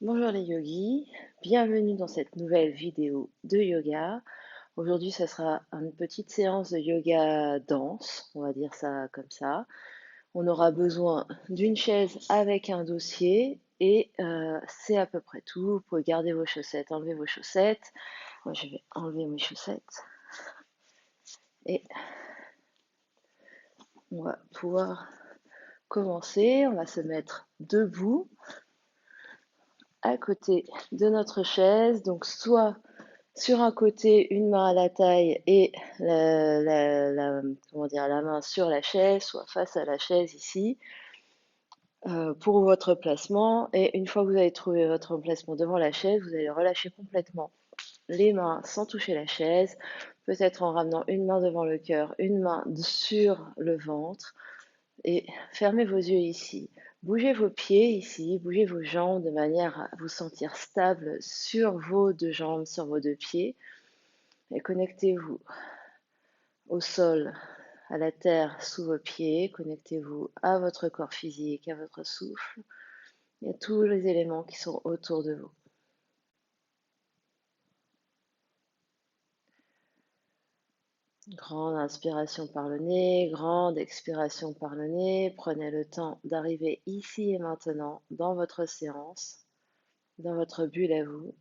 Bonjour les yogis, bienvenue dans cette nouvelle vidéo de yoga. Aujourd'hui, ça sera une petite séance de yoga danse, on va dire ça comme ça. On aura besoin d'une chaise avec un dossier et c'est à peu près tout. Vous pouvez garder vos chaussettes, enlever vos chaussettes. Moi, je vais enlever mes chaussettes et on va pouvoir commencer. On va se mettre debout à côté de notre chaise, donc soit sur un côté, une main à la taille et comment dire, la main sur la chaise, soit face à la chaise ici, pour votre placement. Et une fois que vous avez trouvé votre placement devant la chaise, vous allez relâcher complètement les mains sans toucher la chaise, peut-être en ramenant une main devant le cœur, une main sur le ventre, et fermez vos yeux ici. Bougez vos pieds ici, bougez vos jambes de manière à vous sentir stable sur vos deux jambes, sur vos deux pieds. Et connectez-vous au sol, à la terre sous vos pieds. Connectez-vous à votre corps physique, à votre souffle et à tous les éléments qui sont autour de vous. Grande inspiration par le nez, grande expiration par le nez. Prenez le temps d'arriver ici et maintenant dans votre séance, dans votre bulle à vous.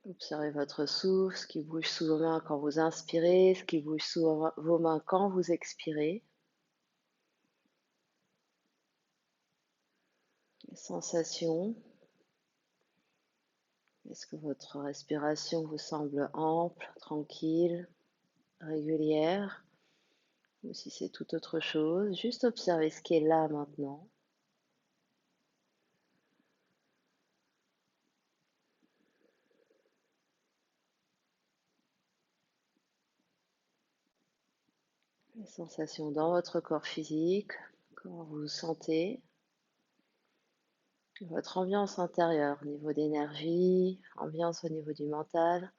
Observez votre souffle, ce qui bouge sous vos mains quand vous inspirez, ce qui bouge sous vos mains quand vous expirez. Les sensations. Est-ce que votre respiration vous semble ample, tranquille, régulière, ou si c'est tout autre chose? Juste observez ce qui est là maintenant. Les sensations dans votre corps physique, comment vous vous sentez, votre ambiance intérieure au niveau d'énergie, ambiance au niveau du mental.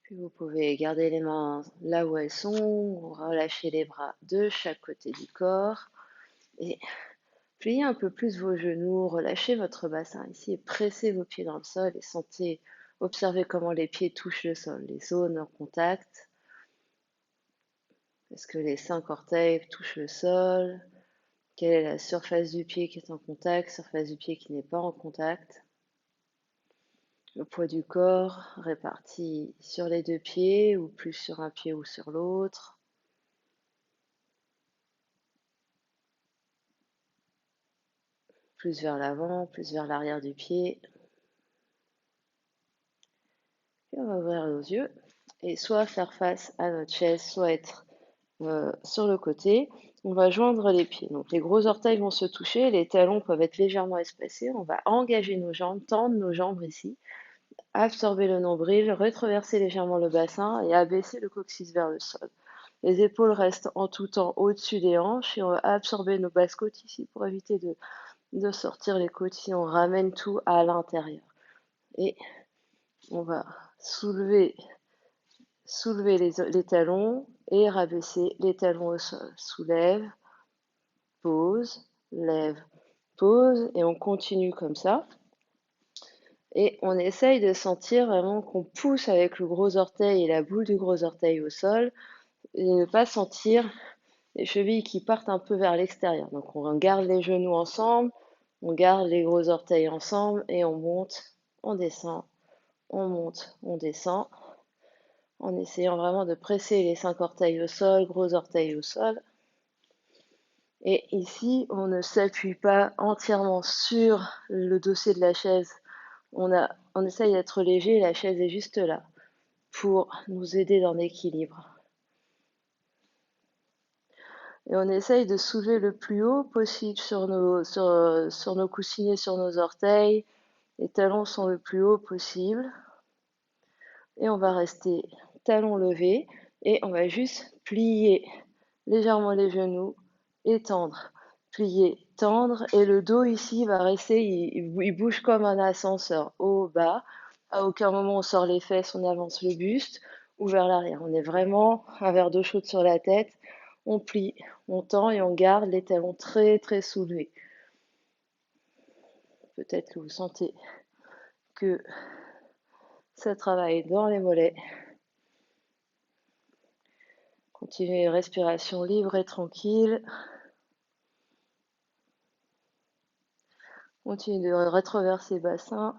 Puis vous pouvez garder les mains là où elles sont, relâcher les bras de chaque côté du corps et pliez un peu plus vos genoux, relâchez votre bassin ici et pressez vos pieds dans le sol et sentez, observez comment les pieds touchent le sol, les zones en contact. Est-ce que les 5 orteils touchent le sol? Quelle est la surface du pied qui est en contact, surface du pied qui n'est pas en contact? Le poids du corps réparti sur les deux pieds ou plus sur un pied ou sur l'autre. Plus vers l'avant, plus vers l'arrière du pied. Et on va ouvrir nos yeux et soit faire face à notre chaise, soit être sur le côté. On va joindre les pieds. Donc les gros orteils vont se toucher, les talons peuvent être légèrement espacés. On va engager nos jambes, tendre nos jambes ici, absorber le nombril, retraverser légèrement le bassin et abaisser le coccyx vers le sol. Les épaules restent en tout temps au-dessus des hanches et on va absorber nos basses côtes ici pour éviter de sortir les côtes. Ici, on ramène tout à l'intérieur. Et on va soulever les talons et rabaisser les talons au sol. Soulève, pose, lève, pose, et on continue comme ça. Et on essaye de sentir vraiment qu'on pousse avec le gros orteil et la boule du gros orteil au sol, et ne pas sentir les chevilles qui partent un peu vers l'extérieur. Donc on garde les genoux ensemble, on garde les gros orteils ensemble, et on monte, on descend, on monte, on descend, en essayant vraiment de presser les 5 orteils au sol, gros orteils au sol. Et ici, on ne s'appuie pas entièrement sur le dossier de la chaise. On essaye d'être léger, la chaise est juste là pour nous aider dans l'équilibre. Et on essaye de soulever le plus haut possible sur nos coussinets, sur nos orteils. Les talons sont le plus haut possible. Et on va rester talons levés et on va juste plier légèrement les genoux et tendre. Plier, tendre et le dos ici va rester, il bouge comme un ascenseur, haut, bas. À aucun moment on sort les fesses, on avance le buste ou vers l'arrière. On est vraiment un verre d'eau chaude sur la tête. On plie, on tend et on garde les talons très très soulevés. Peut-être que vous sentez que ça travaille dans les mollets. Continuez, respiration libre et tranquille. Continuez de rétroverser bassin.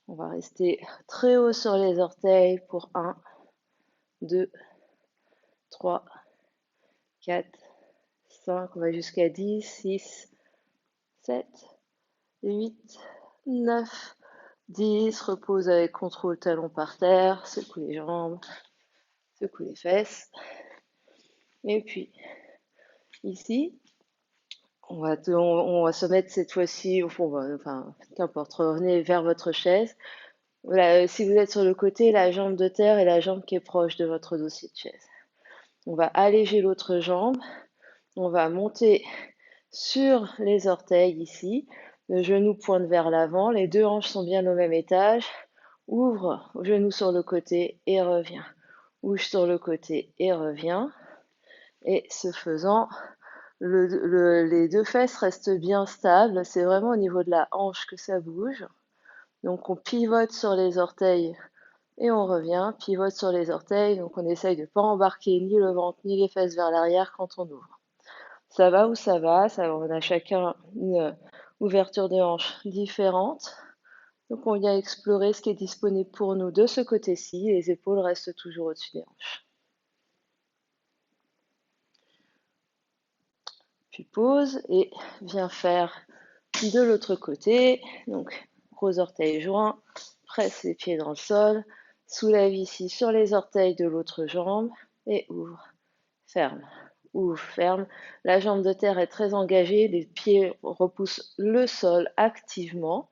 On va rester très haut sur les orteils pour 1, 2, 3, 4, 5. On va jusqu'à 10, 6, 7, 8, 9, 10. Repose avec contrôle, talon par terre. Secoue les jambes, secoue les fesses. Et puis, ici, on va se mettre cette fois-ci, enfin, qu'importe, revenez vers votre chaise. Voilà, si vous êtes sur le côté, la jambe de terre et la jambe qui est proche de votre dossier de chaise. On va alléger l'autre jambe. On va monter sur les orteils ici. Le genou pointe vers l'avant. Les deux hanches sont bien au même étage. Ouvre, genou sur le côté et reviens. Bouge sur le côté et reviens. Et ce faisant, les deux fesses restent bien stables. C'est vraiment au niveau de la hanche que ça bouge. Donc on pivote sur les orteils et on revient, pivote sur les orteils. Donc on essaye de ne pas embarquer ni le ventre ni les fesses vers l'arrière quand on ouvre. Ça va ou ça va, on a chacun une ouverture de hanche différente. Donc on vient explorer ce qui est disponible pour nous de ce côté-ci. Les épaules restent toujours au-dessus des hanches. Puis pose et viens faire de l'autre côté. Donc gros orteils joints, presse les pieds dans le sol, soulève ici sur les orteils de l'autre jambe et ouvre, ferme. Ouvre, ferme. La jambe de terre est très engagée, les pieds repoussent le sol activement.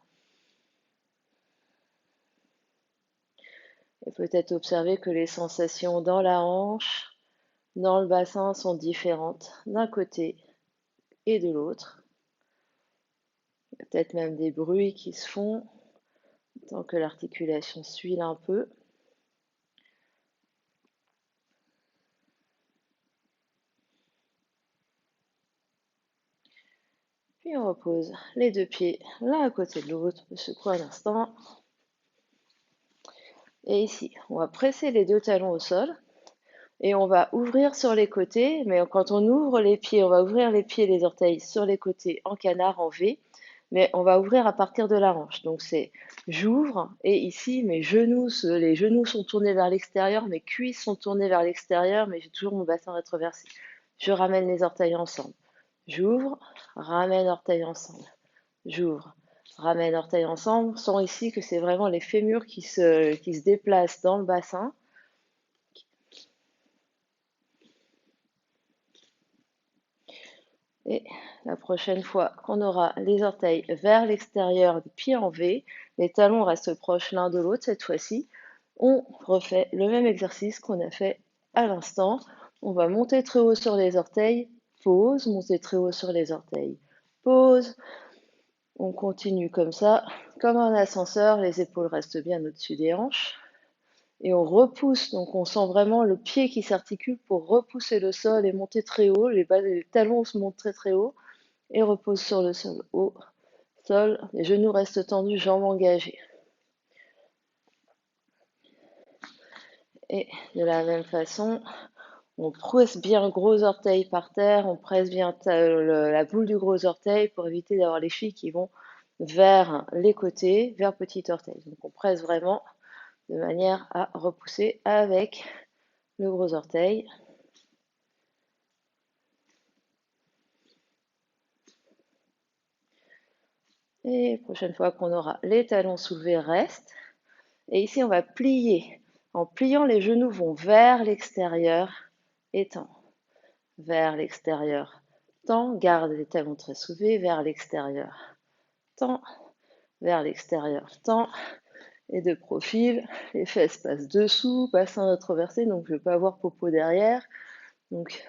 Et peut-être observer que les sensations dans la hanche, dans le bassin sont différentes d'un côté et de l'autre. Il y a peut-être même des bruits qui se font tant que l'articulation suit un peu. Puis on repose les deux pieds l'un à côté de l'autre, on secoue un instant. Et ici, on va presser les deux talons au sol et on va ouvrir sur les côtés. Mais quand on ouvre les pieds, on va ouvrir les pieds et les orteils sur les côtés en canard, en V. Mais on va ouvrir à partir de la hanche. Donc c'est j'ouvre et ici mes genoux, les genoux sont tournés vers l'extérieur, mes cuisses sont tournées vers l'extérieur, mais j'ai toujours mon bassin rétroversé. Je ramène les orteils ensemble. J'ouvre, ramène orteils ensemble. J'ouvre, ramène orteils ensemble. Sens ici que c'est vraiment les fémurs qui se déplacent dans le bassin. Et la prochaine fois qu'on aura les orteils vers l'extérieur des pieds en V, les talons restent proches l'un de l'autre cette fois-ci, on refait le même exercice qu'on a fait à l'instant. On va monter très haut sur les orteils, pause, monter très haut sur les orteils, pause. On continue comme ça, comme un ascenseur, les épaules restent bien au-dessus des hanches. Et on repousse, donc on sent vraiment le pied qui s'articule pour repousser le sol et monter très haut. Les talons se montent très très haut et repose sur le sol. Au sol, les genoux restent tendus, jambes engagées. Et de la même façon, on presse bien gros orteil par terre, on presse bien la boule du gros orteil pour éviter d'avoir les chevilles qui vont vers les côtés, vers petit orteil. Donc on presse vraiment de manière à repousser avec le gros orteil. Et prochaine fois qu'on aura les talons soulevés, reste. Et ici, on va plier. En pliant, les genoux vont vers l'extérieur et tend. Vers l'extérieur. Tend, garde les talons très soulevés vers l'extérieur. Tend, vers l'extérieur. Tend. Et de profil, les fesses passent dessous, bassin rétroversé, donc je ne vais pas avoir popo derrière. Donc,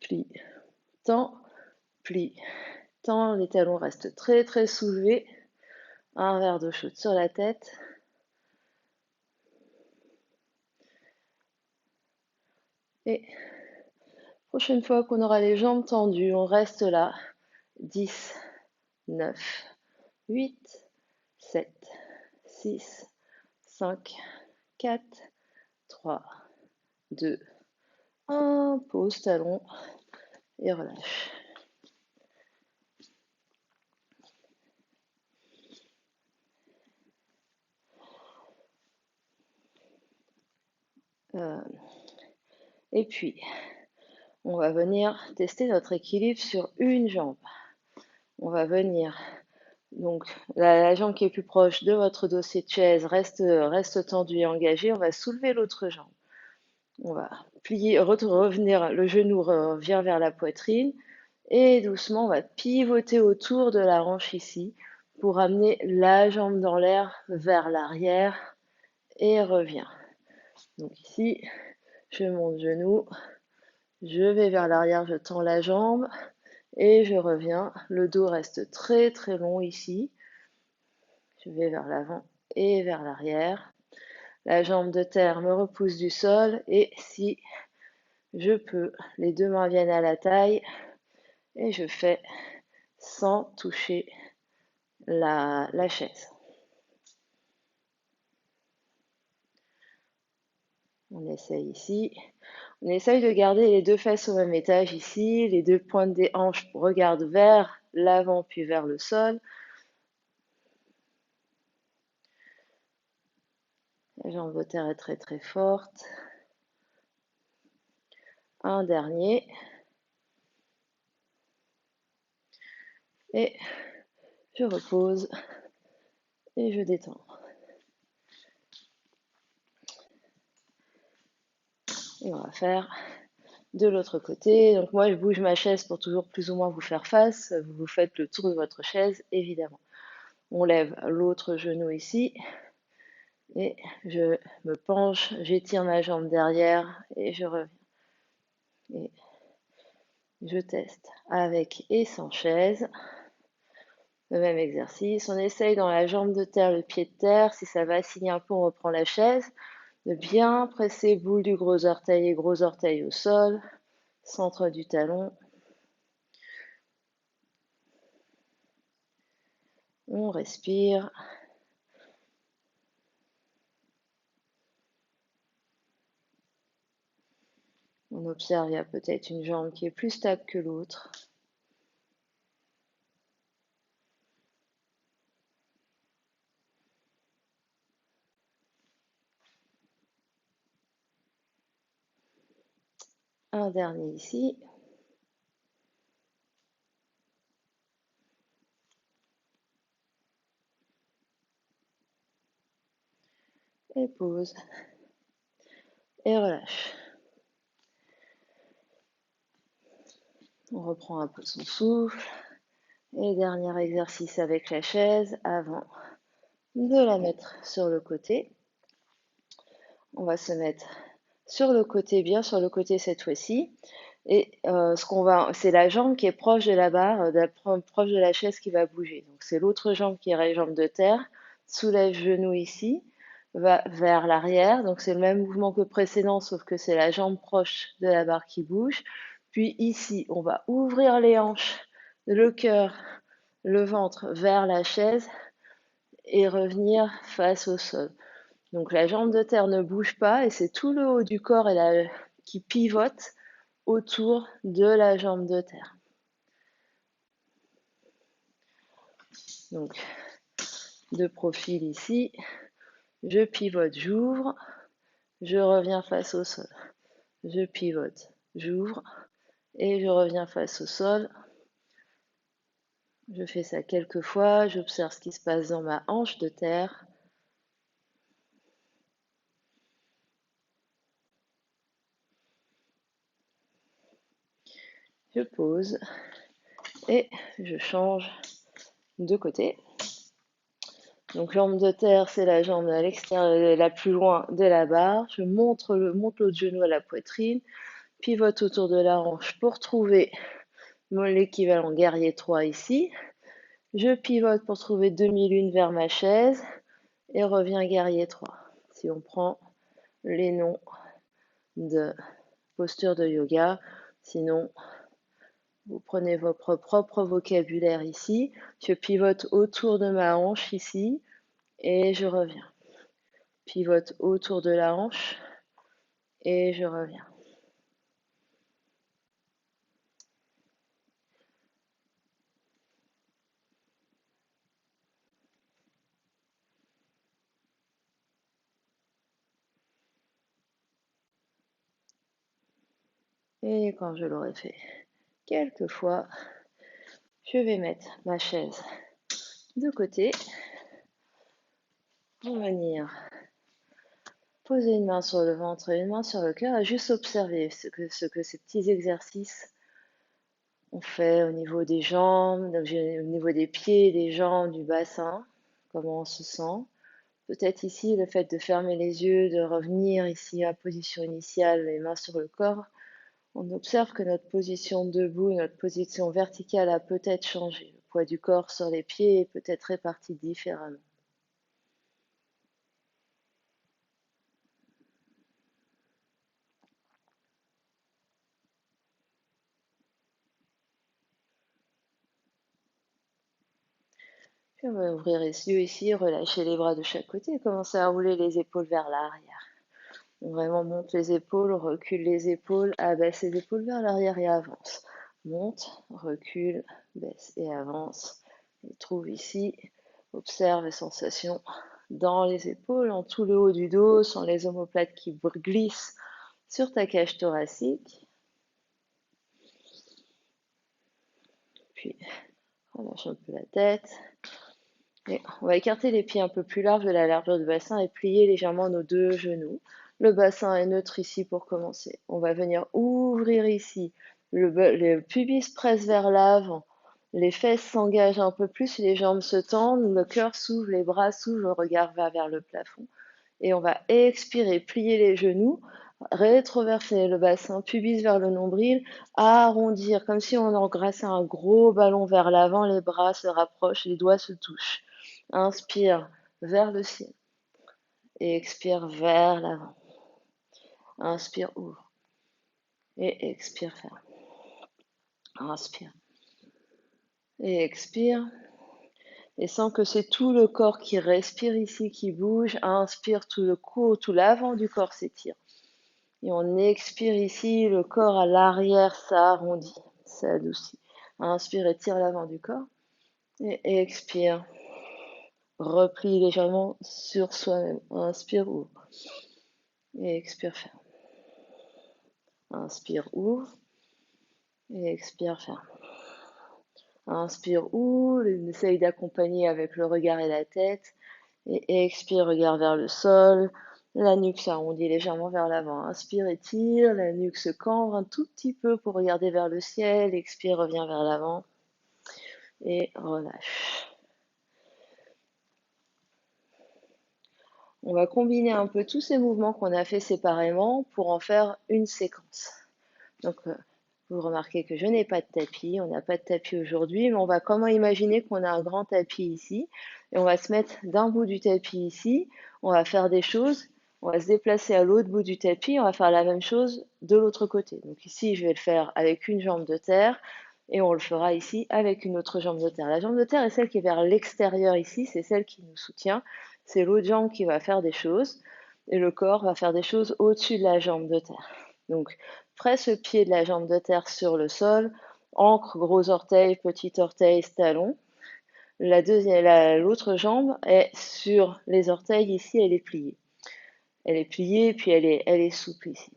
plie, tends, plie, tends, les talons restent très très soulevés. Un verre d'eau chaude sur la tête. Et prochaine fois qu'on aura les jambes tendues, on reste là. 10, 9, 8, 7, 6, 5, 4, 3, 2, 1. Pose talon et relâche. Et puis, on va venir tester notre équilibre sur une jambe. On va venir, donc la jambe qui est plus proche de votre dossier de chaise reste tendue et engagée. On va soulever l'autre jambe. On va plier, revenir, le genou revient vers la poitrine. Et doucement, on va pivoter autour de la hanche ici pour amener la jambe dans l'air vers l'arrière et revient. Donc ici, je monte genou, je vais vers l'arrière, je tends la jambe et je reviens. Le dos reste très très long ici. Je vais vers l'avant et vers l'arrière. La jambe de terre me repousse du sol et si je peux, les deux mains viennent à la taille et je fais sans toucher la chaise. On essaye ici. On essaye de garder les deux fesses au même étage ici. Les deux pointes des hanches regardent vers l'avant puis vers le sol. La jambe de terre est très très forte. Un dernier. Et je repose et je détends. Et on va faire de l'autre côté. Donc moi, je bouge ma chaise pour toujours plus ou moins vous faire face. Vous faites le tour de votre chaise, évidemment. On lève l'autre genou ici. Et je me penche, j'étire ma jambe derrière et je reviens. Et je teste avec et sans chaise. Le même exercice. On essaye dans la jambe de terre, le pied de terre. Si ça vacille un peu, on reprend la chaise. De bien presser boule du gros orteil et gros orteil au sol. Centre du talon. On respire. On observe, il y a peut-être une jambe qui est plus stable que l'autre. Un dernier ici. Et pause. Et relâche. On reprend un peu son souffle. Et dernier exercice avec la chaise avant de la mettre sur le côté. On va se mettre sur le côté, bien sur le côté cette fois-ci. Et c'est la jambe qui est proche de la barre, proche de la chaise qui va bouger. Donc c'est l'autre jambe qui est la jambe de terre. Soulève genou ici, va vers l'arrière. Donc c'est le même mouvement que précédent, sauf que c'est la jambe proche de la barre qui bouge. Puis ici, on va ouvrir les hanches, le cœur, le ventre vers la chaise et revenir face au sol. Donc la jambe de terre ne bouge pas et c'est tout le haut du corps qui pivote autour de la jambe de terre. Donc de profil ici, je pivote, j'ouvre, je reviens face au sol. Je pivote, j'ouvre et je reviens face au sol. Je fais ça quelques fois, j'observe ce qui se passe dans ma hanche de terre. Je pose et je change de côté. Donc jambe de terre, c'est la jambe à l'extérieur, la plus loin de la barre. Je monte l'autre genou à la poitrine, pivote autour de la hanche pour trouver l'équivalent guerrier 3 ici. Je pivote pour trouver demi-lune vers ma chaise et reviens guerrier 3. Si on prend les noms de posture de yoga, sinon vous prenez votre propre vocabulaire ici. Je pivote autour de ma hanche ici et je reviens. Pivote autour de la hanche et je reviens. Et quand je l'aurai fait quelques fois, je vais mettre ma chaise de côté pour venir poser une main sur le ventre et une main sur le cœur et juste observer ce que ces petits exercices ont fait au niveau des jambes, au niveau des pieds, des jambes, du bassin, comment on se sent. Peut-être ici le fait de fermer les yeux, de revenir ici à position initiale, les mains sur le corps. On observe que notre position debout, notre position verticale a peut-être changé. Le poids du corps sur les pieds est peut-être réparti différemment. Puis on va ouvrir les yeux ici, relâcher les bras de chaque côté et commencer à rouler les épaules vers l'arrière. On vraiment monte les épaules, recule les épaules, abaisse les épaules vers l'arrière et avance. Monte, recule, baisse et avance. Et trouve ici, observe les sensations dans les épaules, en tout le haut du dos, sans les omoplates qui glissent sur ta cage thoracique. Puis relâche un peu la tête. Et on va écarter les pieds un peu plus larges de la largeur du bassin et plier légèrement nos deux genoux. Le bassin est neutre ici pour commencer. On va venir ouvrir ici. Le pubis presse vers l'avant. Les fesses s'engagent un peu plus, les jambes se tendent, le cœur s'ouvre, les bras s'ouvrent, le regard va vers le plafond. Et on va expirer, plier les genoux, rétroverser le bassin, pubis vers le nombril, arrondir, comme si on engraissait un gros ballon vers l'avant, les bras se rapprochent, les doigts se touchent. Inspire vers le ciel et expire vers l'avant. Inspire, ouvre et expire, ferme. Inspire et expire. Et sens que c'est tout le corps qui respire ici, qui bouge. Inspire, tout le cou, tout l'avant du corps s'étire. Et on expire ici, le corps à l'arrière s'arrondit, s'adoucit. Inspire, étire l'avant du corps. Et expire, replie légèrement sur soi-même. Inspire, ouvre. Et expire, ferme. Inspire, ouvre. Et expire, ferme. Inspire, ouvre. Essaye d'accompagner avec le regard et la tête. Et expire, regard vers le sol. La nuque s'arrondit légèrement vers l'avant. Inspire, étire. La nuque se cambre un tout petit peu pour regarder vers le ciel. Expire, reviens vers l'avant. Et relâche. On va combiner un peu tous ces mouvements qu'on a fait séparément pour en faire une séquence. Donc, vous remarquez que je n'ai pas de tapis, on n'a pas de tapis aujourd'hui, mais on va comment imaginer qu'on a un grand tapis ici, et on va se mettre d'un bout du tapis ici, on va faire des choses, on va se déplacer à l'autre bout du tapis, on va faire la même chose de l'autre côté. Donc ici, je vais le faire avec une jambe de terre, et on le fera ici avec une autre jambe de terre. La jambe de terre est celle qui est vers l'extérieur ici, c'est celle qui nous soutient, c'est l'autre jambe qui va faire des choses, et le corps va faire des choses au-dessus de la jambe de terre. Donc, presse le pied de la jambe de terre sur le sol, ancre, gros orteil, petit orteil, talon. L'autre jambe est sur les orteils ici, elle est pliée. Elle est pliée, puis elle est souple ici.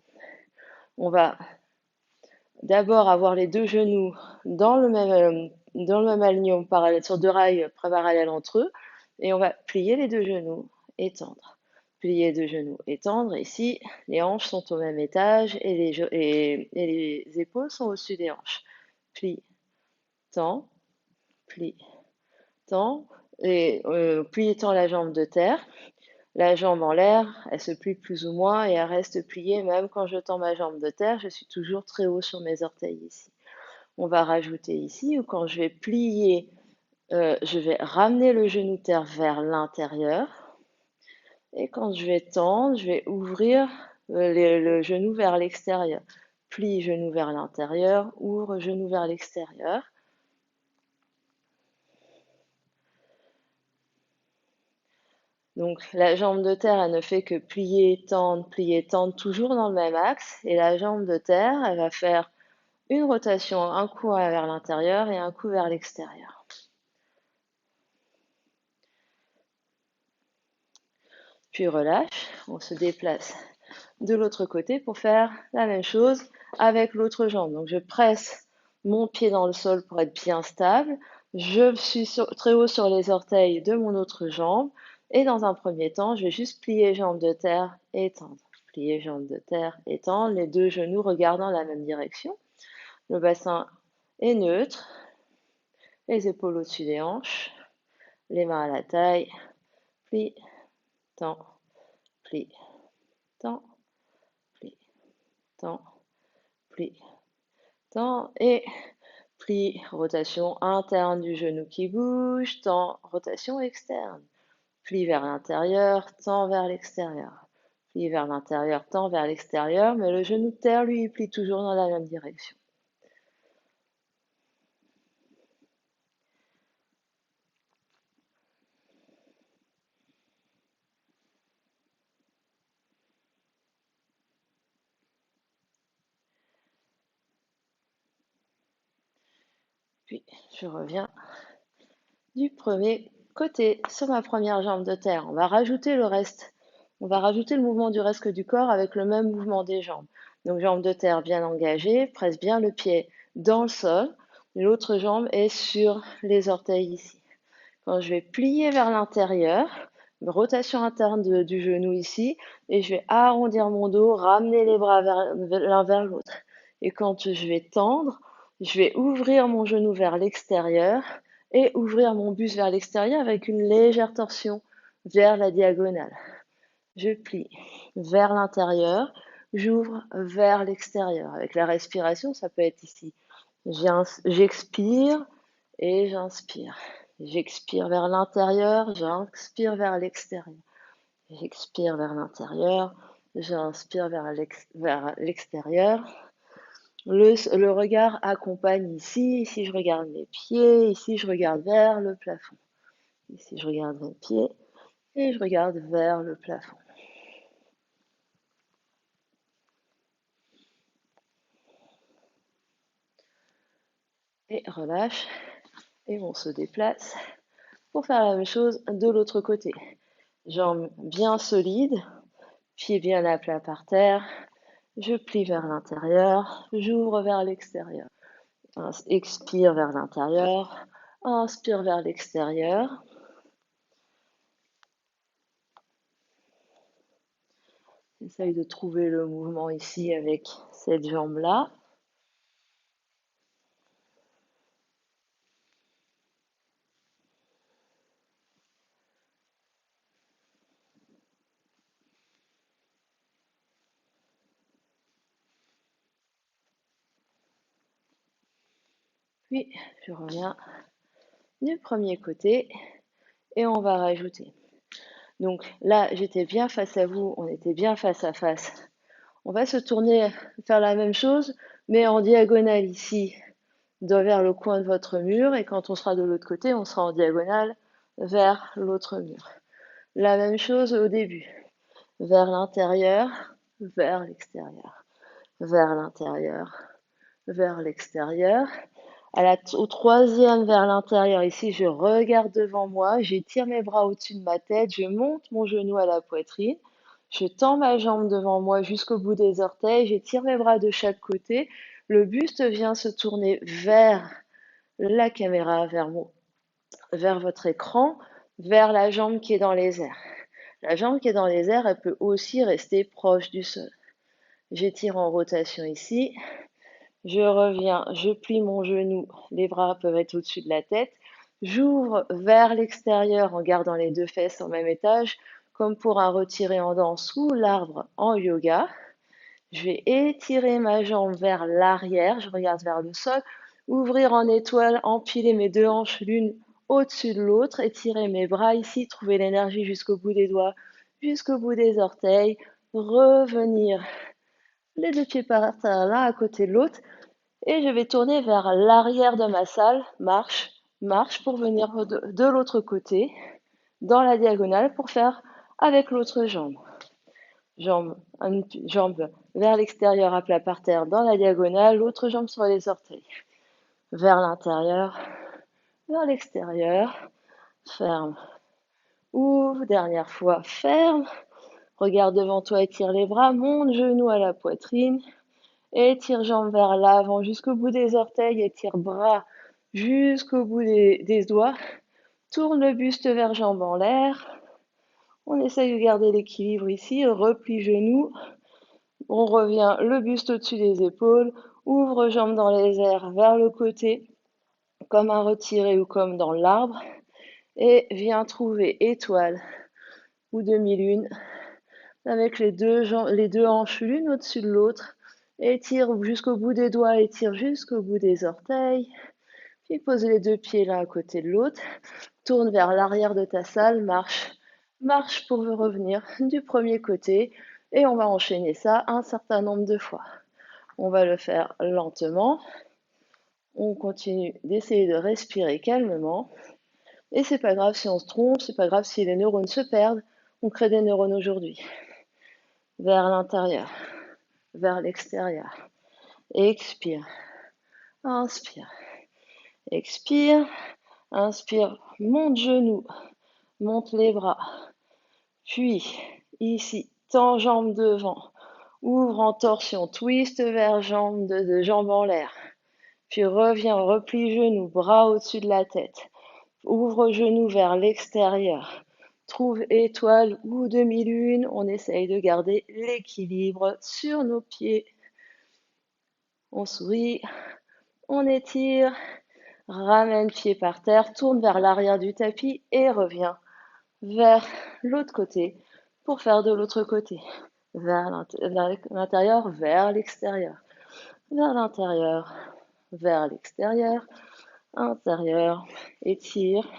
On va d'abord avoir les deux genoux dans le même alignement, sur deux rails parallèles entre eux, et on va plier les deux genoux, étendre. Plier deux genoux, étendre. Ici, les hanches sont au même étage et les épaules sont au-dessus des hanches. Plie, tends, plie, tends. Et pliant la jambe de terre, la jambe en l'air, elle se plie plus ou moins et elle reste pliée. Même quand je tends ma jambe de terre, je suis toujours très haut sur mes orteils ici. On va rajouter ici, ou quand je vais plier, je vais ramener le genou de terre vers l'intérieur. Et quand je vais tendre, je vais ouvrir le genou vers l'extérieur. Plie genou vers l'intérieur, ouvre genou vers l'extérieur. Donc la jambe de terre, elle ne fait que plier, tendre, toujours dans le même axe. Et la jambe de terre, elle va faire une rotation, un coup vers l'intérieur et un coup vers l'extérieur. Puis relâche, on se déplace de l'autre côté pour faire la même chose avec l'autre jambe. Donc je presse mon pied dans le sol pour être bien stable. Je suis très haut sur les orteils de mon autre jambe. Et dans un premier temps, je vais juste plier jambe de terre et tendre. Plier jambe de terre et tendre, les deux genoux regardant la même direction. Le bassin est neutre, les épaules au-dessus des hanches, les mains à la taille, plie, tend, plie, tend, plie, tend, plie, tend et plie, rotation interne du genou qui bouge, tend, rotation externe. Plie vers l'intérieur, tend vers l'extérieur. Plie vers l'intérieur, tend vers l'extérieur, mais le genou de terre, lui, il plie toujours dans la même direction. Puis, je reviens du premier côté sur ma première jambe de terre. On va rajouter le reste. On va rajouter le mouvement du reste du corps avec le même mouvement des jambes. Donc jambe de terre bien engagée, presse bien le pied dans le sol. L'autre jambe est sur les orteils ici. Quand je vais plier vers l'intérieur, rotation interne du genou ici, et je vais arrondir mon dos, ramener les bras l'un vers l'autre. Et quand je vais tendre, je vais ouvrir mon genou vers l'extérieur et ouvrir mon buste vers l'extérieur avec une légère torsion vers la diagonale. Je plie vers l'intérieur, j'ouvre vers l'extérieur. Avec la respiration, ça peut être ici. J'expire et j'inspire. J'expire vers l'intérieur, j'inspire vers l'extérieur. J'expire vers l'intérieur, j'inspire vers l'extérieur. Le regard accompagne ici. Ici, je regarde mes pieds. Ici, je regarde vers le plafond. Ici, je regarde mes pieds et je regarde vers le plafond. Et relâche. Et on se déplace pour faire la même chose de l'autre côté. Jambes bien solides, pieds bien à plat par terre. Je plie vers l'intérieur, j'ouvre vers l'extérieur. Expire vers l'intérieur, inspire vers l'extérieur. Essaye de trouver le mouvement ici avec cette jambe-là. Puis, je reviens du premier côté et on va rajouter. Donc là, j'étais bien face à vous, on était bien face à face. On va se tourner, faire la même chose, mais en diagonale ici, vers le coin de votre mur. Et quand on sera de l'autre côté, on sera en diagonale vers l'autre mur. La même chose au début. Vers l'intérieur, vers l'extérieur. Vers l'intérieur, vers l'extérieur. Au troisième vers l'intérieur, ici, je regarde devant moi, j'étire mes bras au-dessus de ma tête, je monte mon genou à la poitrine, je tends ma jambe devant moi jusqu'au bout des orteils, j'étire mes bras de chaque côté, le buste vient se tourner vers la caméra, vers votre écran, vers la jambe qui est dans les airs. La jambe qui est dans les airs, elle peut aussi rester proche du sol. J'étire en rotation ici, je reviens, je plie mon genou, les bras peuvent être au-dessus de la tête. J'ouvre vers l'extérieur en gardant les deux fesses au même étage, comme pour un retiré en danse ou l'arbre en yoga. Je vais étirer ma jambe vers l'arrière, je regarde vers le sol, ouvrir en étoile, empiler mes deux hanches l'une au-dessus de l'autre, étirer mes bras ici, trouver l'énergie jusqu'au bout des doigts, jusqu'au bout des orteils, revenir les deux pieds par terre l'un à côté de l'autre et je vais tourner vers l'arrière de ma salle, marche, marche pour venir de l'autre côté, dans la diagonale pour faire avec l'autre jambe. Une jambe vers l'extérieur à plat par terre dans la diagonale, l'autre jambe sur les orteils. Vers l'intérieur, vers l'extérieur, ferme. Ouvre, dernière fois, ferme. Regarde devant toi, étire les bras, monte genou à la poitrine. Étire jambes vers l'avant jusqu'au bout des orteils, étire bras jusqu'au bout des doigts. Tourne le buste vers jambes en l'air. On essaye de garder l'équilibre ici, replie genoux. On revient le buste au-dessus des épaules, ouvre jambes dans les airs vers le côté, comme un retiré ou comme dans l'arbre, et viens trouver étoile ou demi-lune avec les deux hanches l'une au-dessus de l'autre. Étire jusqu'au bout des doigts, étire jusqu'au bout des orteils. Puis pose les deux pieds l'un à côté de l'autre. Tourne vers l'arrière de ta salle, marche. Marche pour revenir du premier côté. Et on va enchaîner ça un certain nombre de fois. On va le faire lentement. On continue d'essayer de respirer calmement. Et c'est pas grave si on se trompe, c'est pas grave si les neurones se perdent. On crée des neurones aujourd'hui. Vers l'intérieur, vers l'extérieur. Expire, inspire, expire, inspire, monte genoux, monte les bras. Puis, ici, tends jambes devant, ouvre en torsion, twist vers jambes de jambes en l'air. Puis reviens, replie genoux, bras au-dessus de la tête. Ouvre genoux vers l'extérieur. Trouve étoile ou demi-lune. On essaye de garder l'équilibre sur nos pieds. On sourit, on étire, ramène pied par terre, tourne vers l'arrière du tapis et reviens vers l'autre côté pour faire de l'autre côté. Vers l'intérieur, vers l'extérieur. Vers l'intérieur, vers l'extérieur. Intérieur, étire,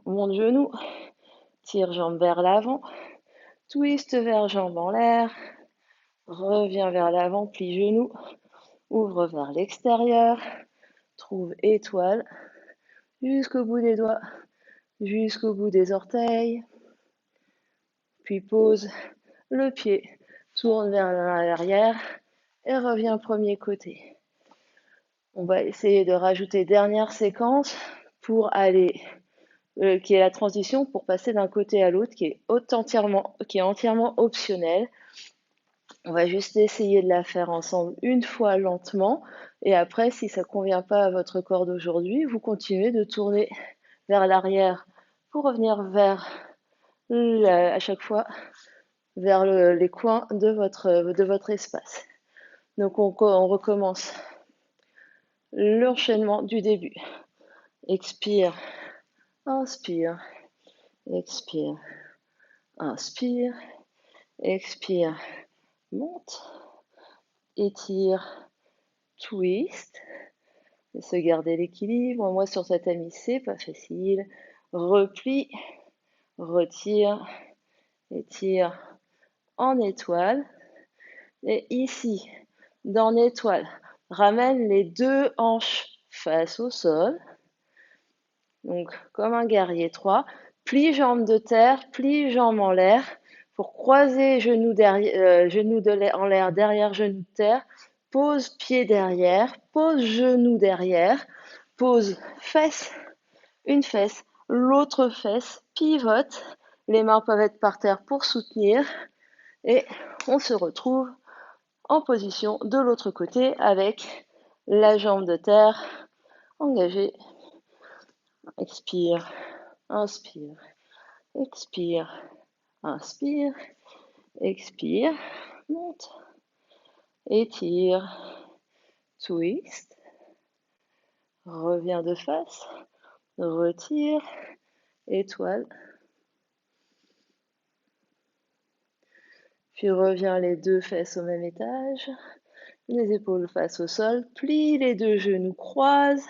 monte genou, tire jambe vers l'avant, twist vers jambe en l'air, reviens vers l'avant, plie genou, ouvre vers l'extérieur, trouve étoile jusqu'au bout des doigts, jusqu'au bout des orteils, puis pose le pied, tourne vers l'arrière et reviens premier côté. On va essayer de rajouter dernière séquence pour aller, qui est la transition pour passer d'un côté à l'autre, qui est entièrement optionnelle. On va juste essayer de la faire ensemble une fois lentement. Et après, si ça ne convient pas à votre corps d'aujourd'hui, vous continuez de tourner vers l'arrière pour revenir à chaque fois vers les coins de votre espace. Donc on recommence l'enchaînement du début. Expire, inspire, expire, inspire, expire, monte, étire, twist, et se garder l'équilibre. Moi sur tatami c'est pas facile. Replie, retire, étire en étoile. Et ici, dans l'étoile, ramène les deux hanches face au sol. Donc, comme un guerrier 3. Plie jambes de terre, plie jambes en l'air pour croiser genoux en l'air derrière genoux de terre. Pose pied derrière, pose genou derrière, pose fesse, une fesse, l'autre fesse, pivote. Les mains peuvent être par terre pour soutenir. Et on se retrouve en position de l'autre côté avec la jambe de terre engagée. Expire, inspire, expire, inspire, expire, monte, étire, twist, reviens de face, retire, étoile. Puis reviens les deux fesses au même étage, les épaules face au sol, plie les deux genoux, croise,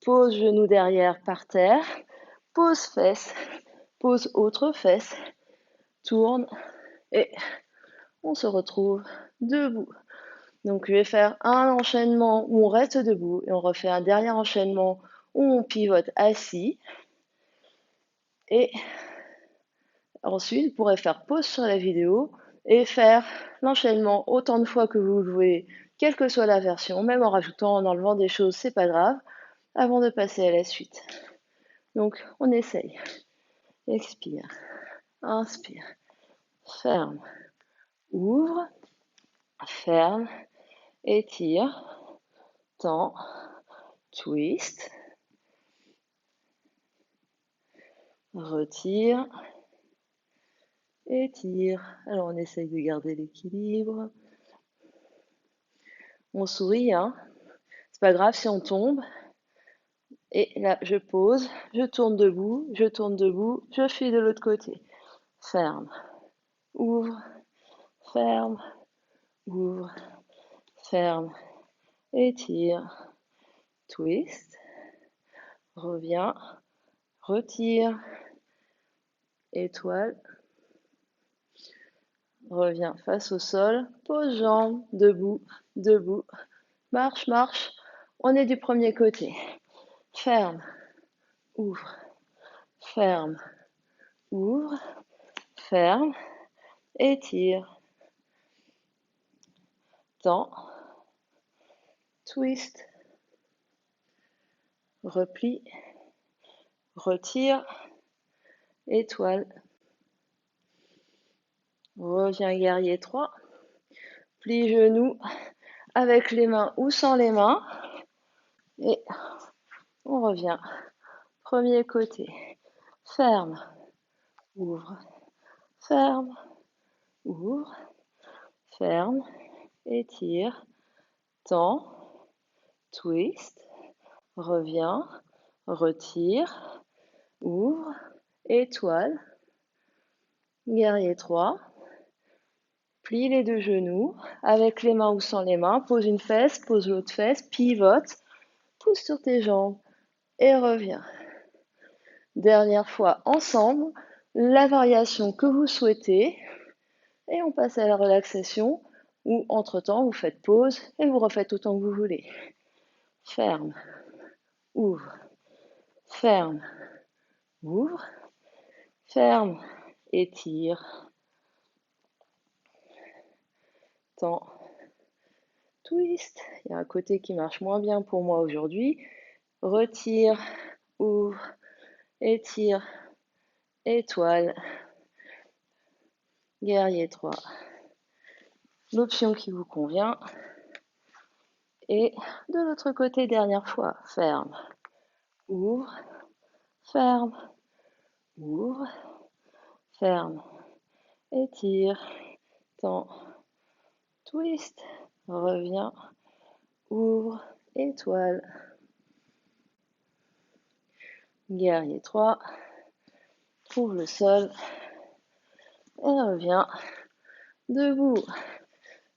pose genou derrière par terre, pose fesse, pose autre fesse, tourne et on se retrouve debout. Donc je vais faire un enchaînement où on reste debout et on refait un dernier enchaînement où on pivote assis. Et ensuite, vous pourrez faire pause sur la vidéo et faire l'enchaînement autant de fois que vous le voulez, quelle que soit la version, même en rajoutant, en enlevant des choses, c'est pas grave, avant de passer à la suite. Donc on essaye. Expire, inspire, ferme, ouvre, ferme, étire, tend, twist, retire, étire. Alors on essaye de garder l'équilibre. On sourit, hein. C'est pas grave si on tombe. Et là, je pose, je tourne debout, je file de l'autre côté. Ferme, ouvre, ferme, ouvre, ferme, étire, twist, reviens, retire, étoile, reviens face au sol, pose jambes, debout, debout, marche, marche. On est du premier côté. Ferme, ouvre, ferme, ouvre, ferme, étire, tend, twist, replie, retire, étoile, reviens guerrier 3, plie genoux avec les mains ou sans les mains et on revient. Premier côté, ferme, ouvre, ferme, ouvre, ferme, étire, tend, twist, reviens, retire, ouvre, étoile, guerrier 3, plie les deux genoux avec les mains ou sans les mains, pose une fesse, pose l'autre fesse, pivote, pousse sur tes jambes et reviens. Dernière fois ensemble, la variation que vous souhaitez et on passe à la relaxation ou entre-temps vous faites pause et vous refaites autant que vous voulez. Ferme, ouvre, ferme, ouvre, ferme, étire, tend, twist. Il y a un côté qui marche moins bien pour moi aujourd'hui. Retire, ouvre, étire, étoile, guerrier 3. L'option qui vous convient. Et de l'autre côté, dernière fois, ferme, ouvre, ferme, ouvre, ferme, étire, tend, twist, reviens, ouvre, étoile, guerrier 3, trouve le sol et reviens, debout,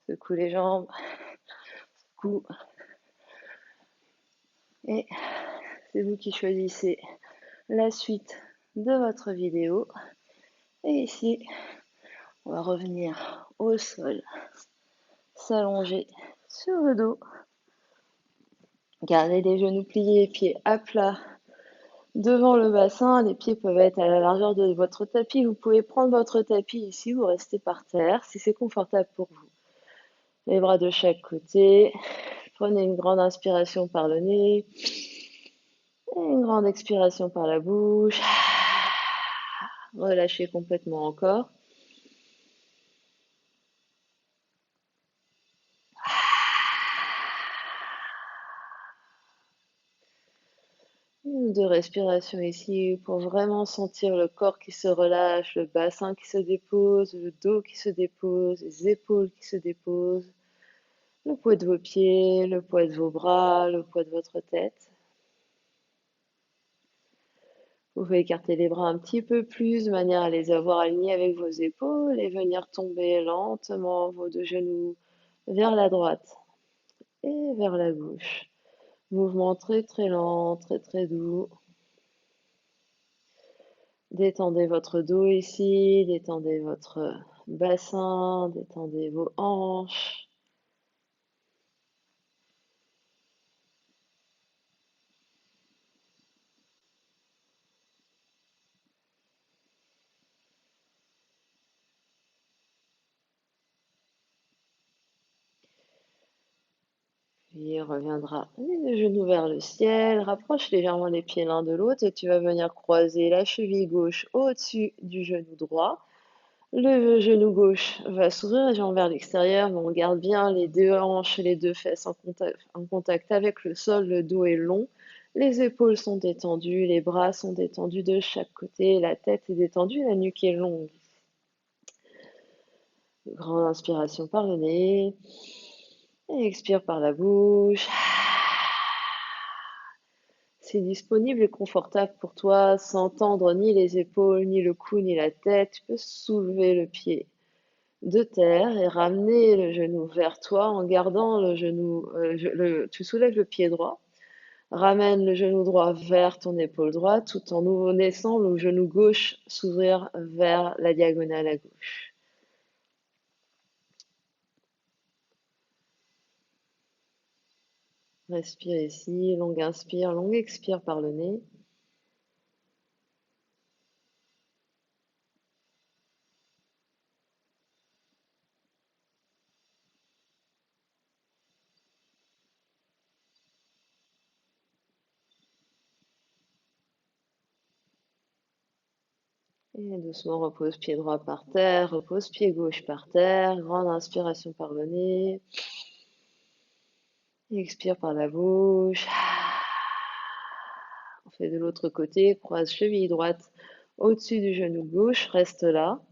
secoue les jambes, secoue, et c'est vous qui choisissez la suite de votre vidéo. Et ici, on va revenir au sol, s'allonger sur le dos, garder les genoux pliés, pieds à plat devant le bassin. Les pieds peuvent être à la largeur de votre tapis. Vous pouvez prendre votre tapis ici ou rester par terre si c'est confortable pour vous. Les bras de chaque côté. Prenez une grande inspiration par le nez et une grande expiration par la bouche. Relâchez complètement encore. Une ou deux respirations ici pour vraiment sentir le corps qui se relâche, le bassin qui se dépose, le dos qui se dépose, les épaules qui se déposent, le poids de vos pieds, le poids de vos bras, le poids de votre tête. Vous pouvez écarter les bras un petit peu plus de manière à les avoir alignés avec vos épaules et venir tomber lentement vos deux genoux vers la droite et vers la gauche. Mouvement très très lent, très très doux. Détendez votre dos ici, détendez votre bassin, détendez vos hanches. Puis reviendra les genoux vers le ciel, rapproche légèrement les pieds l'un de l'autre et tu vas venir croiser la cheville gauche au-dessus du genou droit. Le genou gauche va s'ouvrir légèrement vers l'extérieur, mais on garde bien les deux hanches et les deux fesses en contact avec le sol, le dos est long, les épaules sont détendues, les bras sont détendus de chaque côté, la tête est détendue, la nuque est longue. Grande inspiration par le nez, et expire par la bouche. C'est disponible et confortable pour toi, sans tendre ni les épaules, ni le cou, ni la tête. Tu peux soulever le pied de terre et ramener le genou vers toi en gardant le genou. Tu soulèves le pied droit, ramène le genou droit vers ton épaule droite, tout en laissant le genou gauche s'ouvrir vers la diagonale à gauche. Respire ici, longue inspire, longue expire par le nez. Et doucement, repose pied droit par terre, repose pied gauche par terre. Grande inspiration par le nez. Expire par la bouche. On fait de l'autre côté, croise cheville droite au-dessus du genou gauche, reste là.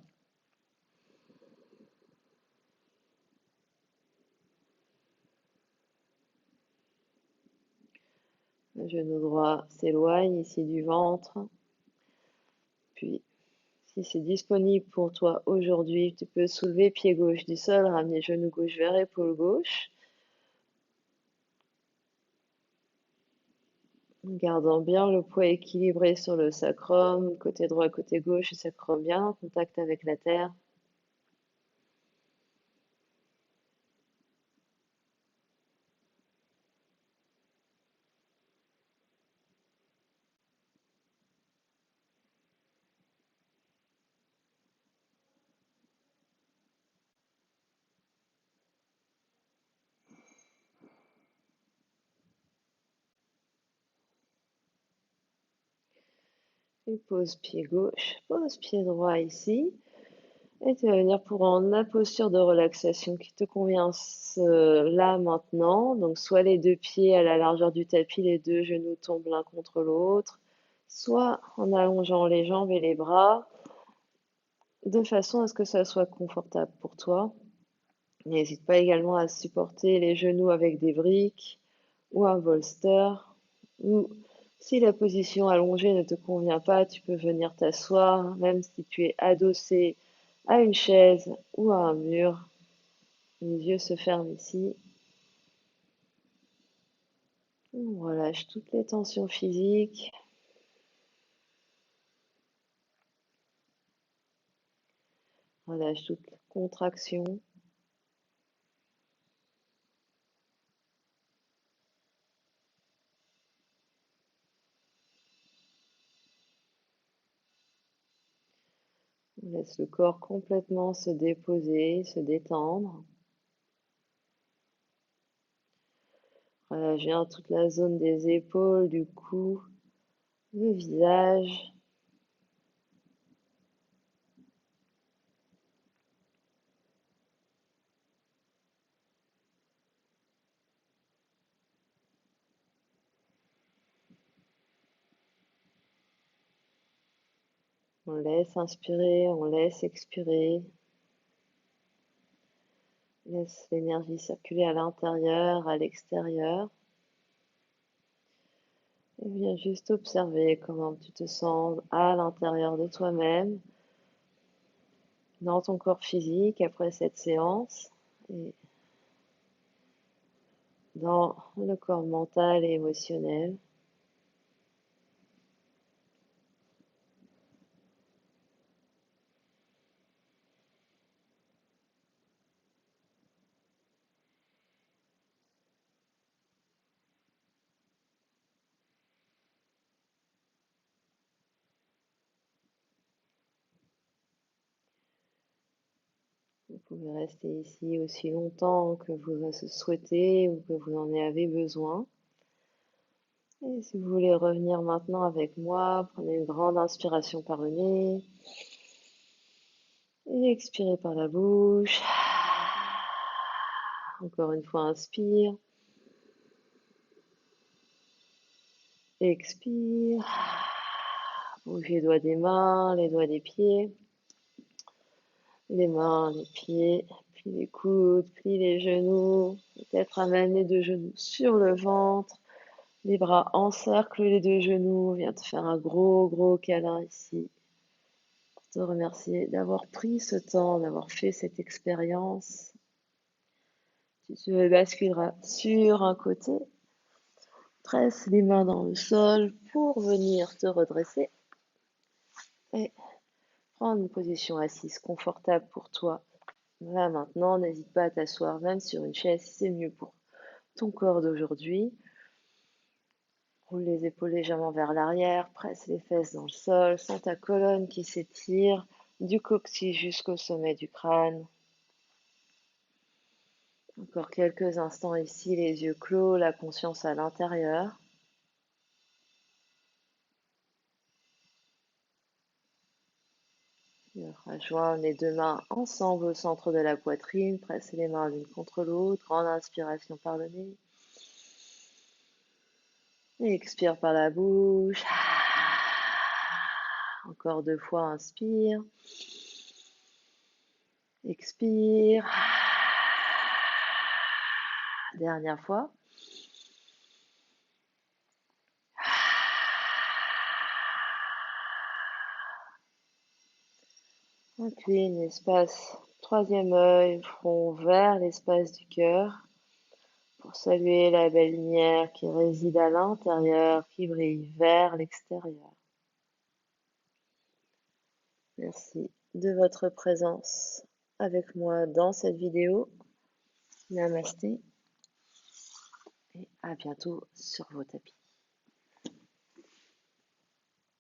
Le genou droit s'éloigne ici du ventre. Puis, si c'est disponible pour toi aujourd'hui, tu peux soulever pied gauche du sol, ramener genou gauche vers épaule gauche. Gardant bien le poids équilibré sur le sacrum, côté droit, côté gauche, le sacrum bien en contact avec la terre. Et pose pied gauche, pose pied droit ici. Et tu vas venir pour la posture de relaxation qui te convient là maintenant. Donc soit les deux pieds à la largeur du tapis, les deux genoux tombent l'un contre l'autre, soit en allongeant les jambes et les bras de façon à ce que ça soit confortable pour toi. N'hésite pas également à supporter les genoux avec des briques ou un bolster. Ou si la position allongée ne te convient pas, tu peux venir t'asseoir, même si tu es adossé à une chaise ou à un mur. Les yeux se ferment ici. On relâche toutes les tensions physiques. Relâche toute contraction. On laisse le corps complètement se déposer, se détendre. Relâche bien toute la zone des épaules, du cou, le visage. On laisse inspirer, on laisse expirer. Laisse l'énergie circuler à l'intérieur, à l'extérieur. Et viens juste observer comment tu te sens à l'intérieur de toi-même, dans ton corps physique après cette séance et dans le corps mental et émotionnel. Vous pouvez rester ici aussi longtemps que vous le souhaitez ou que vous en avez besoin. Et si vous voulez revenir maintenant avec moi, prenez une grande inspiration par le nez et expirez par la bouche. Encore une fois, inspire, expire. Bougez les doigts des mains, les doigts des pieds, les mains, les pieds, puis les coudes, puis les genoux. Peut-être amène les deux genoux sur le ventre. Les bras encerclent les deux genoux. Viens te faire un gros, gros câlin ici. Pour te remercier d'avoir pris ce temps, d'avoir fait cette expérience. Tu basculeras sur un côté. Presse les mains dans le sol pour venir te redresser. Et prendre une position assise confortable pour toi. Là maintenant, n'hésite pas à t'asseoir même sur une chaise si c'est mieux pour ton corps d'aujourd'hui. Roule les épaules légèrement vers l'arrière, presse les fesses dans le sol, sens ta colonne qui s'étire du coccyx jusqu'au sommet du crâne. Encore quelques instants ici, les yeux clos, la conscience à l'intérieur. Rejoins les deux mains ensemble au centre de la poitrine, presse les mains l'une contre l'autre, grande inspiration par le nez. Et expire par la bouche. Encore deux fois, inspire. Expire. Dernière fois. Incline l'espace, troisième œil, front vers l'espace du cœur, pour saluer la belle lumière qui réside à l'intérieur, qui brille vers l'extérieur. Merci de votre présence avec moi dans cette vidéo. Namasté et à bientôt sur vos tapis.